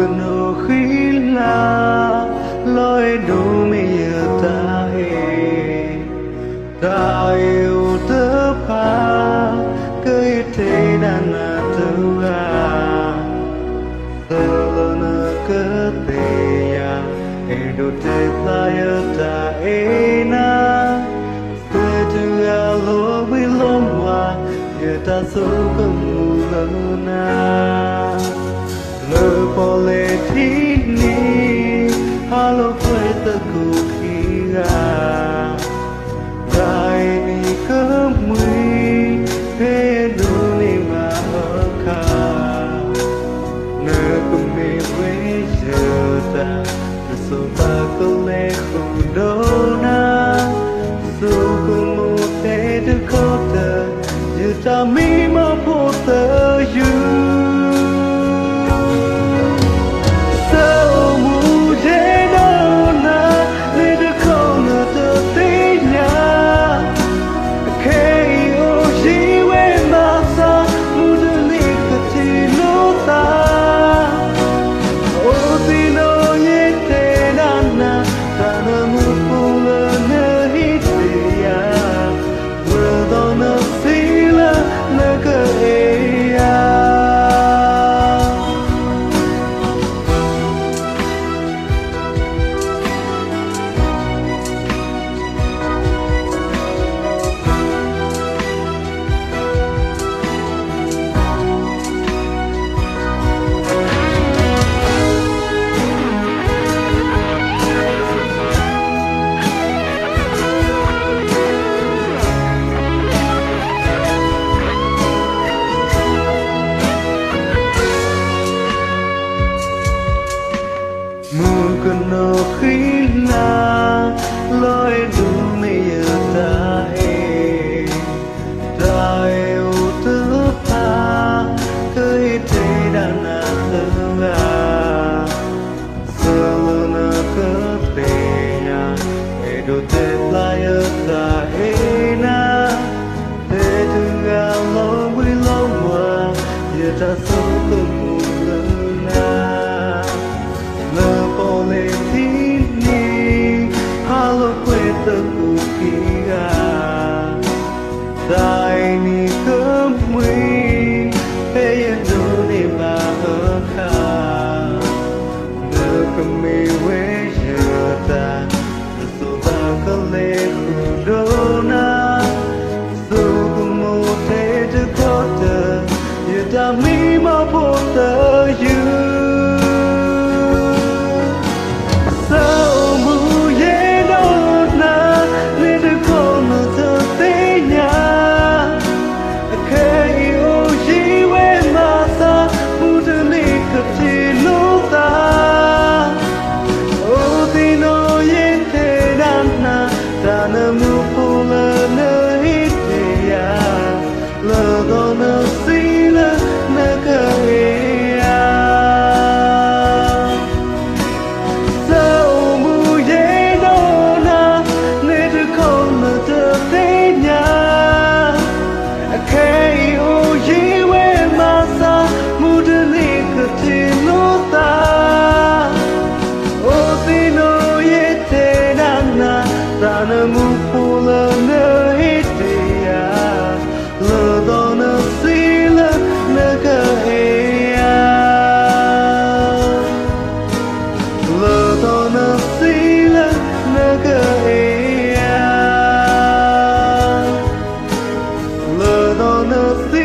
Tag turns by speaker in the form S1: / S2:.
S1: no khila loi do me ta u te pa kai te na na tu ga na ka te ya e do te ta ya ta na te tu ga lo bi lo wa ya ta so ka mu lo na le pole ti ni halo kwe ta ku ki ga dai ni ka mui pe do ni ma ka ne ku me we je ta so ta ko le ku do na so ku mo te de ko ta you ta mi ma po ta you no khila loi du me ta u te pa kai te da na tu ga so na ka te na e do te la ya ta na te tu ga lo wi lo wa ya ta so ku mu na le pole ti ni halo kwe ta ku ki ga dai ni ka mui pe ya do ni ma ka le ka me we ya ta so ta ka le ku do na so ku mo te de ko ta ya ta mi ma po ta you the